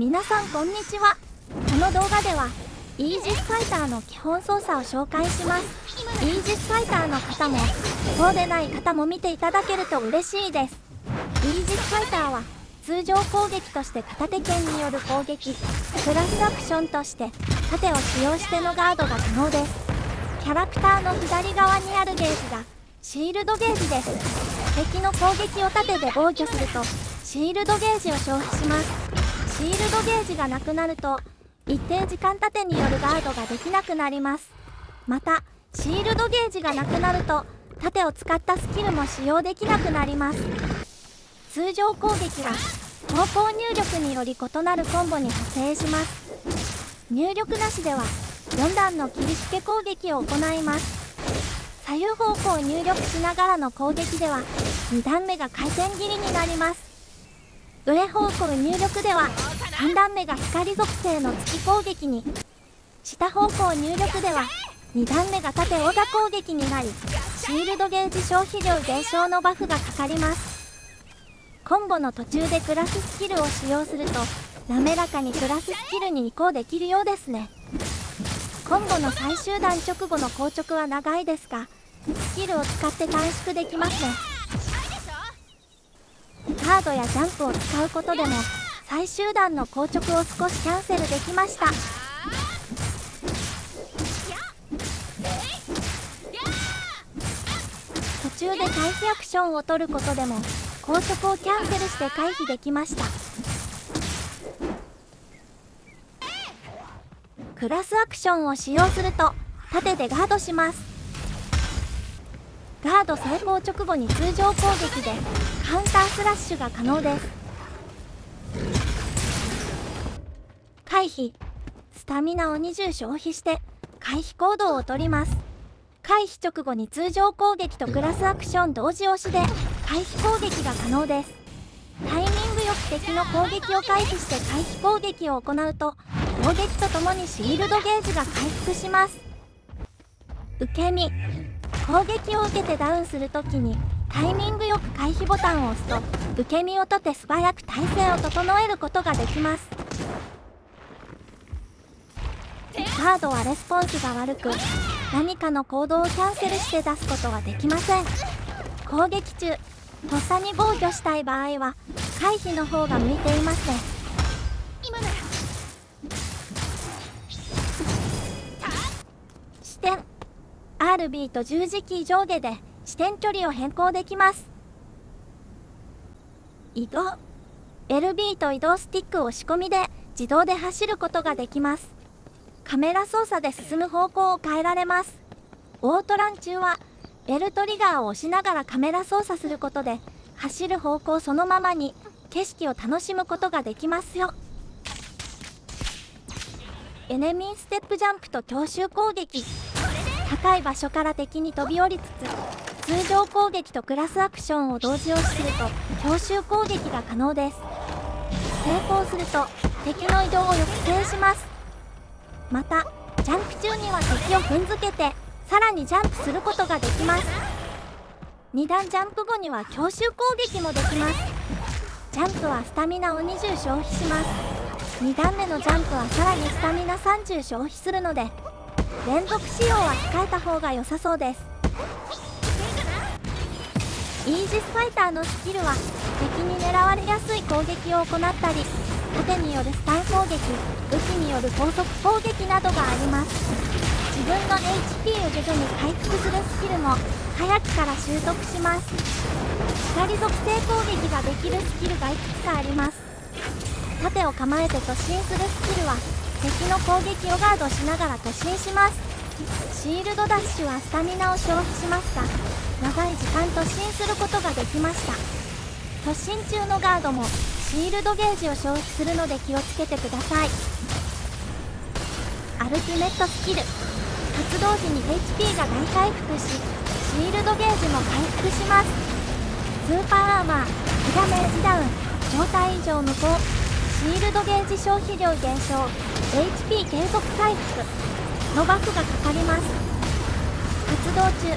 皆さんこんにちは。この動画ではイージスファイターの基本操作を紹介します。イージスファイターの方もそうでない方も見ていただけると嬉しいです。イージスファイターは通常攻撃として片手剣による攻撃、プラスアクションとして盾を使用してのガードが可能です。キャラクターの左側にあるゲージがシールドゲージです。敵の攻撃を盾で防御するとシールドゲージを消費します。シールドゲージがなくなると一定時間盾によるガードができなくなります。またシールドゲージがなくなると盾を使ったスキルも使用できなくなります。通常攻撃は方向入力により異なるコンボに派生します。入力なしでは4段の切りつけ攻撃を行います。左右方向入力しながらの攻撃では2段目が回転切りになります。上方向入力では3段目が光属性の突き攻撃に、下方向入力では2段目が縦オガ攻撃になり、シールドゲージ消費量減少のバフがかかります。コンボの途中でクラススキルを使用すると滑らかにクラススキルに移行できるようですね。コンボの最終段直後の硬直は長いですが、スキルを使って短縮できますね。カードやジャンプを使うことでも最終段の硬直を少しキャンセルできました。途中で回避アクションを取ることでも硬直をキャンセルして回避できました。クラスアクションを使用すると盾でガードします。ガード成功直後に通常攻撃でカウンタースラッシュが可能です。回避、スタミナを20消費して回避行動をとります。回避直後に通常攻撃とクラスアクション同時押しで回避攻撃が可能です。タイミングよく敵の攻撃を回避して回避攻撃を行うと攻撃とともにシールドゲージが回復します。受け身、攻撃を受けてダウンするときにタイミングよく回避ボタンを押すと受け身を取って素早く体勢を整えることができます。カードはレスポンスが悪く何かの行動をキャンセルして出すことはできません。攻撃中とっさに防御したい場合は回避の方が向いていますね。視点 RB と十字キー上下で視点距離を変更できます。移動 LB と移動スティックを仕込みで自動で走ることができます。カメラ操作で進む方向を変えられます。オートラン中は L トリガーを押しながらカメラ操作することで走る方向そのままに景色を楽しむことができますよ。エネミーステップジャンプと強襲攻撃、高い場所から敵に飛び降りつつ通常攻撃とクラスアクションを同時押しすると強襲攻撃が可能です。成功すると敵の移動を抑制します。またジャンプ中には敵を踏んづけてさらにジャンプすることができます。2段ジャンプ後には強襲攻撃もできます。ジャンプはスタミナを20消費します。2段目のジャンプはさらにスタミナ30消費するので連続使用は控えた方が良さそうです。イージスファイターのスキルは敵に狙われやすい攻撃を行ったり盾によるスタン攻撃、武器による高速攻撃などがあります。自分の HP を徐々に回復するスキルも早くから習得します。光属性攻撃ができるスキルがいくつかあります。盾を構えて突進するスキルは敵の攻撃をガードしながら突進します。シールドダッシュはスタミナを消費しますが長い時間突進することができました。突進中のガードもシールドゲージを消費するので気をつけてください。アルティメットスキル、発動時に HP が大回復しシールドゲージも回復します。スーパーアーマー、2ダメージダウン、状態異常無効、シールドゲージ消費量減少、 HP 継続回復のバフがかかります。発動中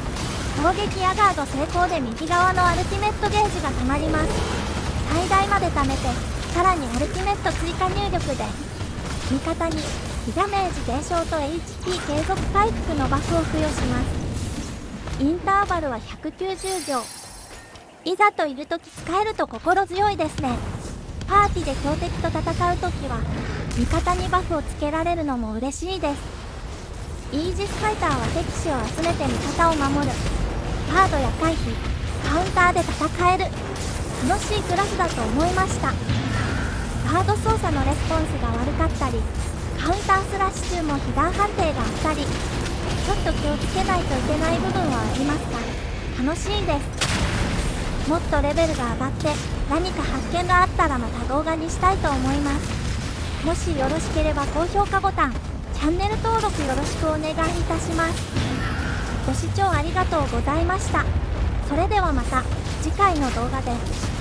攻撃やガード成功で右側のアルティメットゲージがたまります。最大まで貯めてさらにアルティメット追加入力で味方に被ダメージ減少と HP 継続回復のバフを付与します。インターバルは190秒。いざといるとき使えると心強いですね。パーティで強敵と戦うときは味方にバフをつけられるのも嬉しいです。イージスファイターは敵士を集めて味方を守る。カードや回避、カウンターで戦える。楽しいクラスだと思いました。カード操作のレスポンスが悪かったり、カウンタースラッシュ中も被弾判定があったり、ちょっと気をつけないといけない部分はありますが、楽しいです。もっとレベルが上がって何か発見があったらまた動画にしたいと思います。もしよろしければ高評価ボタン、チャンネル登録よろしくお願いいたします。ご視聴ありがとうございました。それではまた次回の動画で。